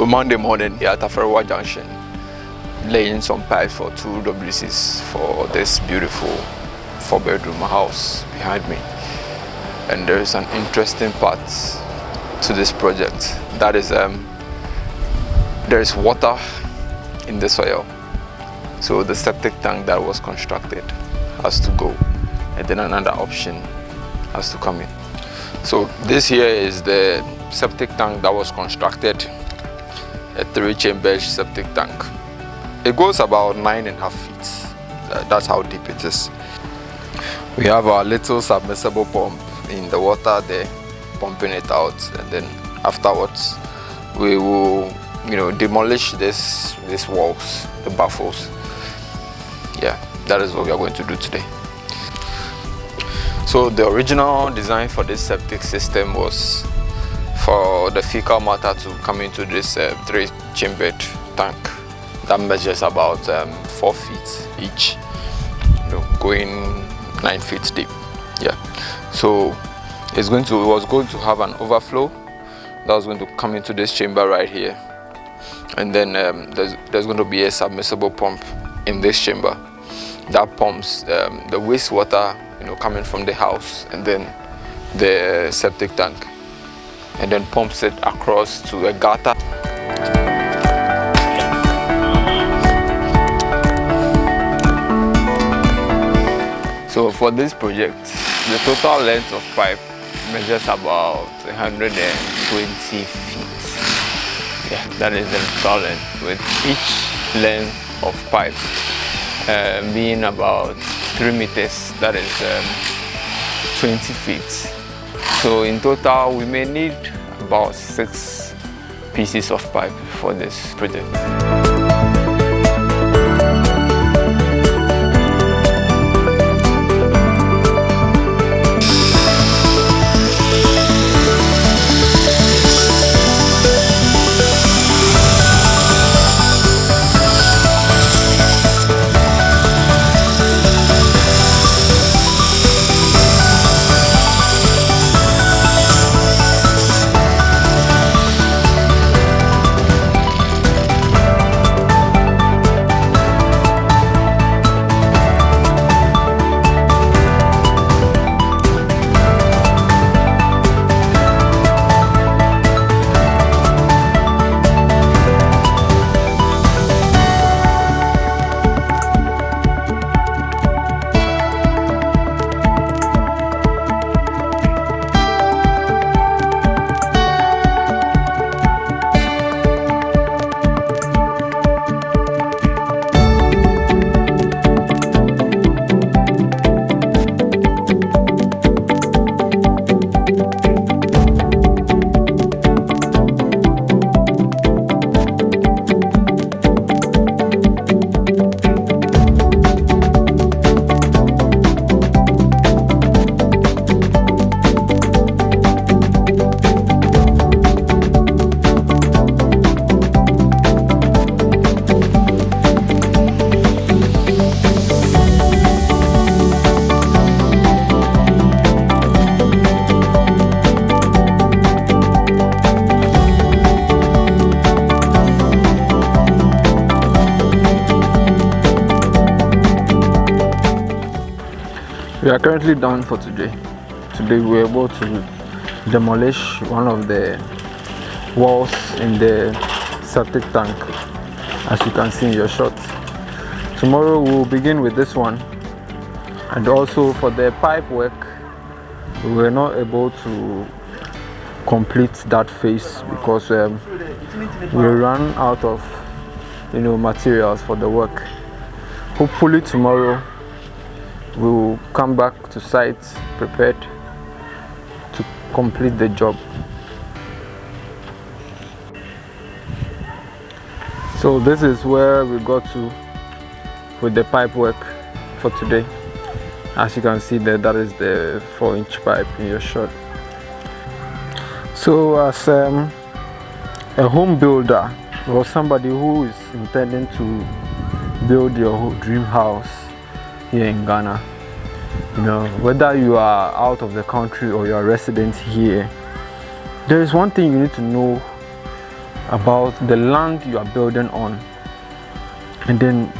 So Monday morning here at Afrewa Junction, laying some pipes for 2 WCs for this beautiful 4-bedroom house behind me. And there is an interesting part to this project. That is, there is water in the soil. So the septic tank that was constructed has to go, and then another option has to come in. So this here is the septic tank that was constructed, a 3-chamber septic tank. It goes about 9.5 feet. That's how deep it is. We have our little submersible pump in the water there, pumping it out, and then afterwards we will, demolish these walls, the baffles. Yeah, that is what we are going to do today. So the original design for this septic system was for the fecal matter to come into this 3-chambered tank that measures about 4 feet each, going 9 feet deep. Yeah. So it was going to have an overflow that was going to come into this chamber right here, and then there's going to be a submersible pump in this chamber that pumps the wastewater, coming from the house and then the septic tank, and then pumps it across to a gutter. So for this project, the total length of pipe measures about 120 feet. Yeah, that is the total length, with each length of pipe being about 3 meters, that is 20 feet. So in total, we may need about 6 pieces of pipe for this project. We are currently done for today. Today we were able to demolish one of the walls in the septic tank, as you can see in your shot. Tomorrow we will begin with this one, and also for the pipe work we were not able to complete that phase because we ran out of materials for the work. Hopefully tomorrow we will come back to site prepared to complete the job. So this is where we got to with the pipe work for today. As you can see there, that is the 4-inch pipe in your shot. So as a home builder or somebody who is intending to build your dream house here in Ghana, whether you are out of the country or you are resident here, there is one thing you need to know about the land you are building on, and then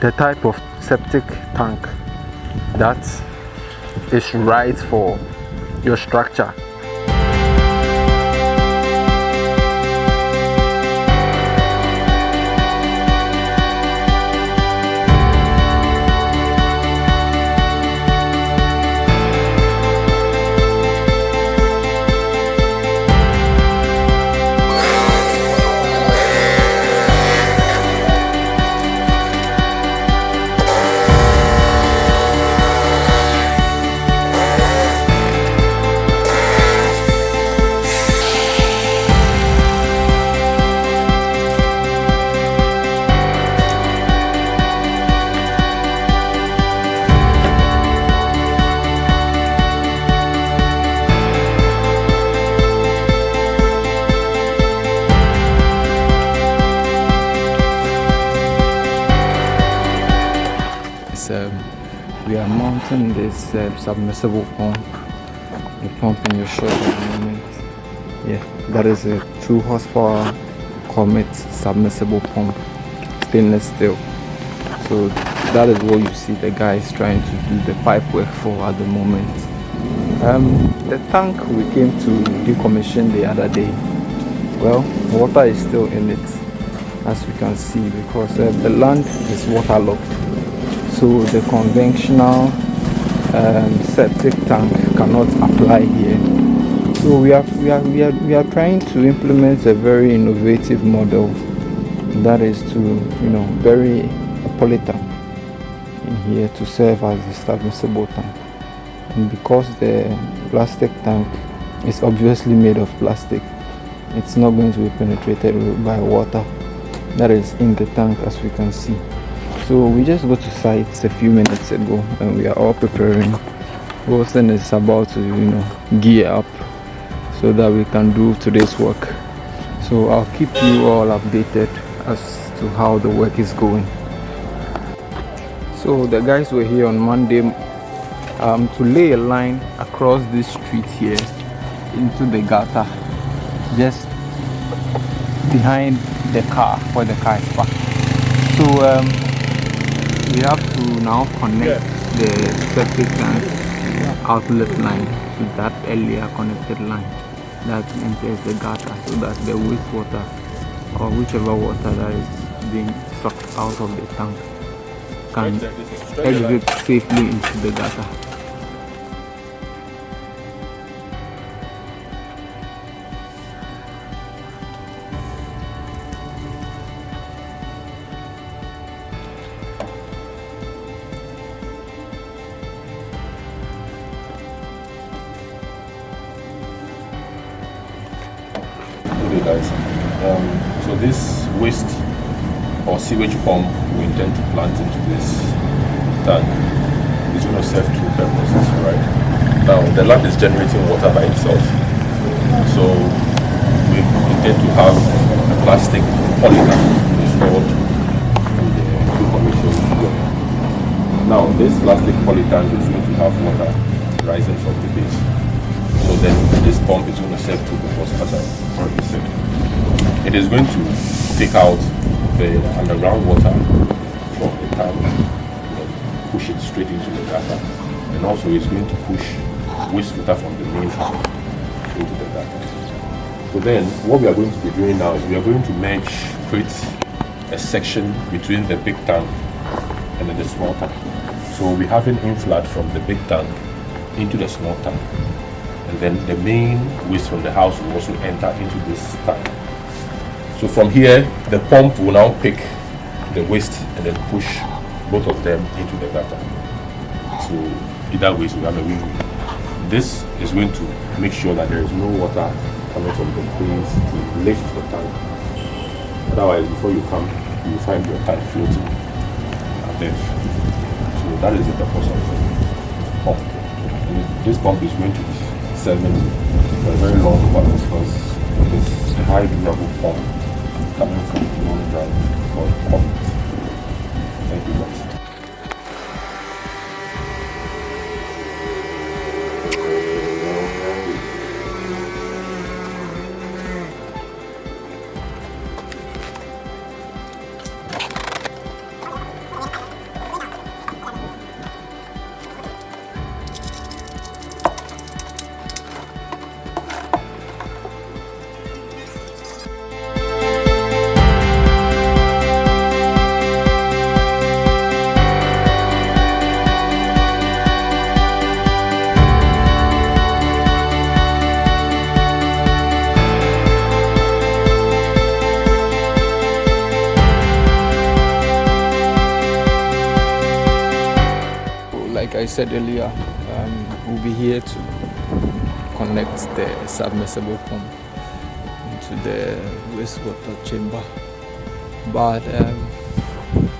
the type of septic tank that is right for your structure. We are mounting this submersible pump. The pump in your shop at the moment. Yeah, that is a 2 horsepower Comet submersible pump, stainless steel. So that is what you see the guys trying to do the pipe work for at the moment. The tank we came to decommission the other day, well, water is still in it, as we can see, because the land is waterlogged. So the conventional septic tank cannot apply here. So we are trying to implement a very innovative model, that is to bury a poly tank in here to serve as the submersible tank. And because the plastic tank is obviously made of plastic, it's not going to be penetrated by water that is in the tank, as we can see. So we just got to site a few minutes ago, and we are all preparing. Wilson is about to gear up so that we can do today's work. So I'll keep you all updated as to how the work is going. So the guys were here on Monday to lay a line across this street here into the gutter just behind the car, where the car is parked. So we have to now connect the septic tank outlet line to that earlier connected line that enters the gutter, so that the wastewater or whichever water that is being sucked out of the tank can exit safely into the gutter. Guys, so this waste or sewage pump we intend to plant into this tank is going to serve 2 purposes, right? Now the land is generating water by itself, so we intend to have a plastic poly tank installed in the commission work. Now this plastic poly tank is going to have water rising from the base. So then this pump is going to serve 2 purposes, as I already said. It is going to take out the underground water from the tank, push it straight into the gutter, and also it's going to push wastewater from the main tank into the gutter. So then what we are going to be doing now is we are going to create a section between the big tank and then the small tank. So we'll be having inflow from the big tank into the small tank. And then the main waste from the house will also enter into this tank. So from here, the pump will now pick the waste and then push both of them into the gutter. So either way, we have a win-win. This is going to make sure that there is no water coming from the base to lift the tank. Otherwise, before you come, you will find your tank floating at depth. So that is the purpose of the pump. And this pump is going to be serving for a very long while because it's a high level pump coming from the long drive called Comet. Thank you guys. I said earlier, we'll be here to connect the submersible pump into the wastewater chamber. But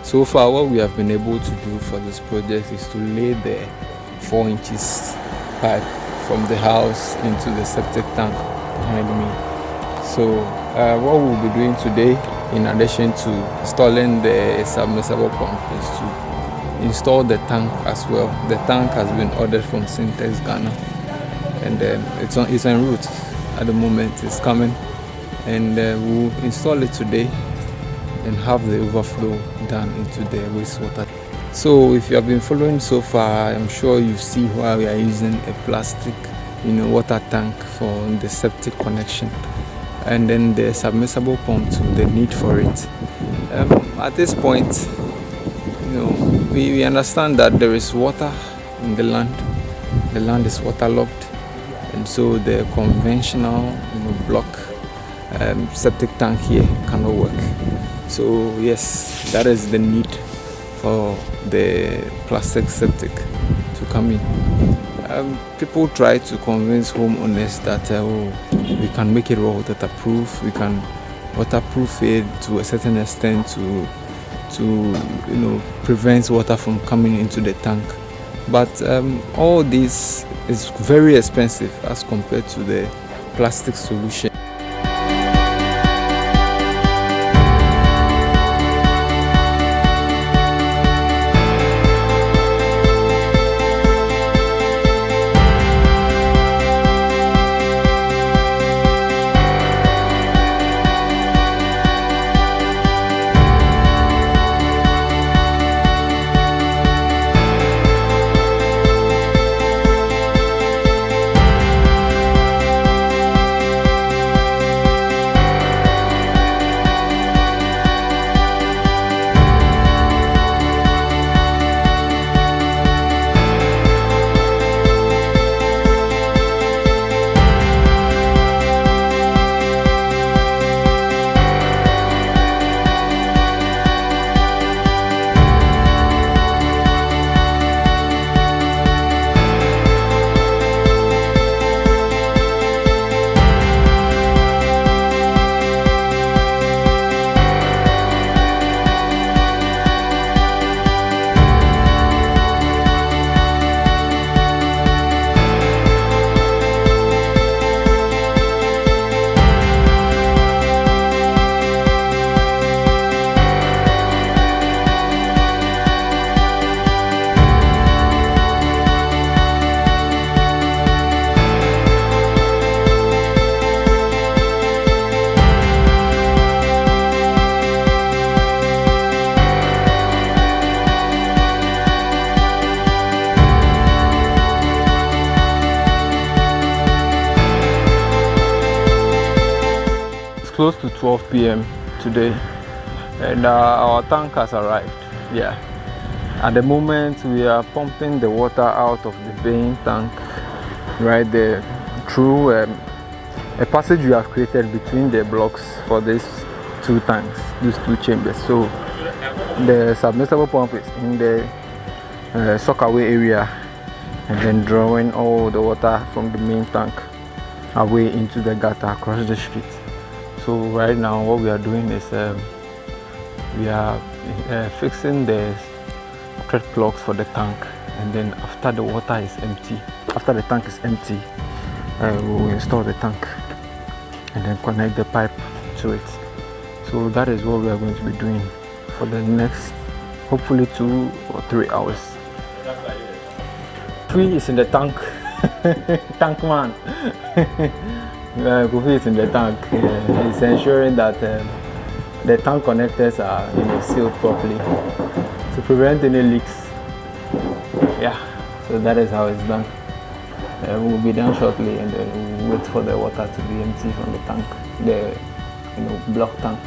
so far, what we have been able to do for this project is to lay the 4 inches pipe from the house into the septic tank behind me. So what we'll be doing today, in addition to installing the submersible pump, is to install the tank as well. The tank has been ordered from Syntex Ghana, and it's en route at the moment. It's coming, and we'll install it today and have the overflow done into the wastewater. So if you have been following so far, I'm sure you see why we are using a plastic water tank for the septic connection, and then the submersible pump to the need for it. At this point, we understand that there is water in the land. The land is waterlogged, and so the conventional block septic tank here cannot work. So yes, that is the need for the plastic septic to come in. People try to convince homeowners that we can make it waterproof. We can waterproof it to a certain extent to prevent water from coming into the tank. But all this is very expensive as compared to the plastic solution. Close to 12 p.m. today, and our tank has arrived. Yeah, at the moment we are pumping the water out of the main tank right there through a passage we have created between the blocks for these 2 tanks, these 2 chambers. So the submersible pump is in the sockaway area, and then drawing all the water from the main tank away into the gutter across the street. So right now what we are doing is we are fixing the thread plugs for the tank, and then after the water is empty, after the tank is empty, we will install the tank and then connect the pipe to it. So that is what we are going to be doing for the next hopefully 2 or 3 hours. 3 is in the tank. Tank man. Kofi is in the tank. It's ensuring that the tank connectors are sealed properly to prevent any leaks. Yeah, so that is how it's done. We'll be done shortly, and then we'll wait for the water to be empty from the tank, the block tank.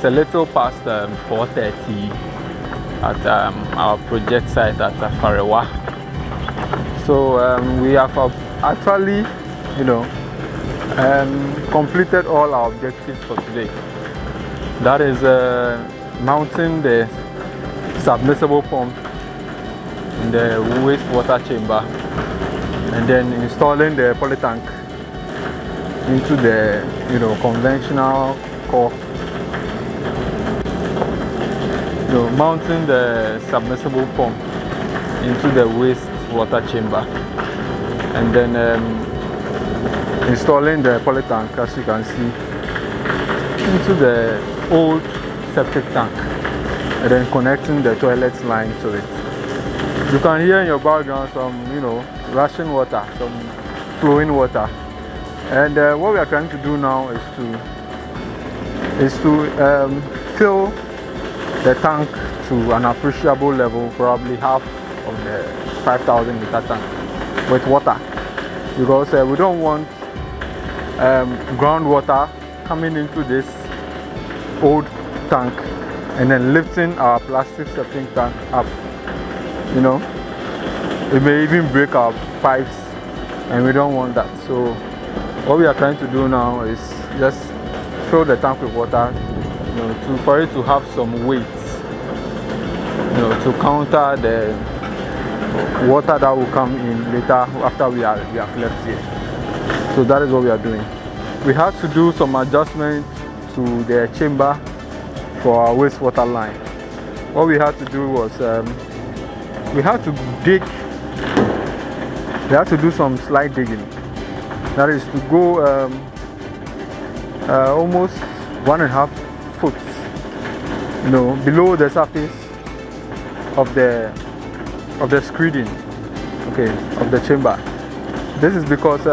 it's a little past 4:30 at our project site at Farewa. So we have actually, completed all our objectives for today. That is mounting the submersible pump in the wastewater chamber, and then installing the poly tank into the conventional core. Mounting the submersible pump into the wastewater chamber, and then installing the poly tank, as you can see, into the old septic tank, and then connecting the toilet line to it. You can hear in your background some rushing water, some flowing water, and what we are trying to do now is to fill the tank to an appreciable level, probably half of the 5,000 liter tank, with water, because we don't want groundwater coming into this old tank and then lifting our plastic septic tank up. It may even break our pipes, and we don't want that. So what we are trying to do now is just fill the tank with water, for it to have some weight, to counter the water that will come in later after we have left here. So that is what we are doing. We had to do some adjustment to the chamber for our wastewater line. What we had to do was we had to do some slight digging. That is to go almost 1.5 foot, below the surface of the screeding, of the chamber. This is because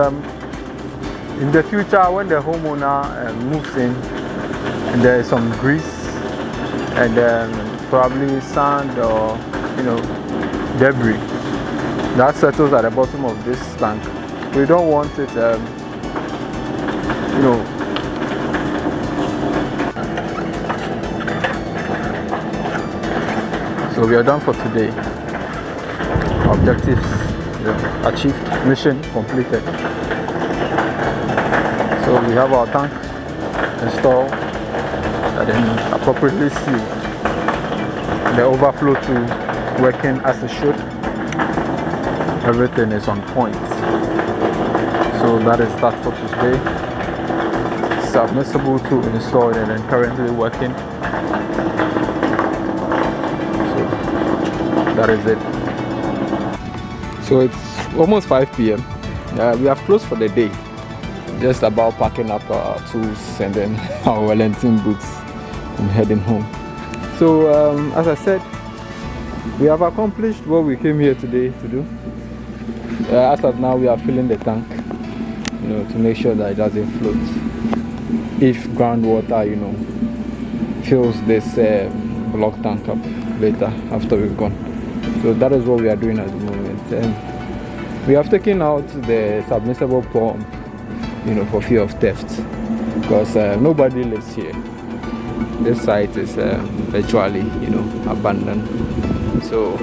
in the future, when the homeowner moves in and there is some grease and probably sand or debris that settles at the bottom of this tank, we don't want it So we are done for today. Objectives achieved, mission completed. So we have our tank installed and then appropriately sealed. The overflow tube working as it should. Everything is on point. So that is that for today. Submersible tube installed and then currently working. So that is it. So it's almost 5 p.m. We have closed for the day. Just about packing up our tools and then our Wellington boots and heading home. So as I said, we have accomplished what we came here today to do. As of now, we are filling the tank, to make sure that it doesn't float. If groundwater, fills this block tank up later after we've gone. So that is what we are doing at the moment. And we have taken out the submersible pump, for fear of theft, because nobody lives here. This site is virtually, abandoned. So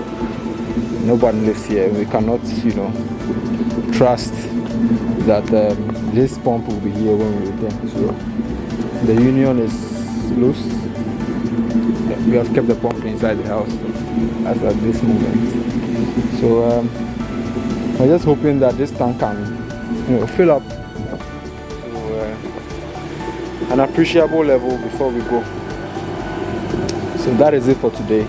nobody lives here. We cannot, trust that this pump will be here when we return. So the union is loose. We have kept the pump inside the house as at this moment. So we're just hoping that this tank can, fill up to an appreciable level before we go. So that is it for today.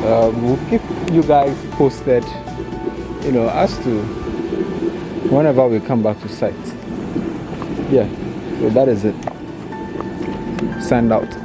We'll keep you guys posted, as to whenever we come back to site. Yeah, so that is it. Send out.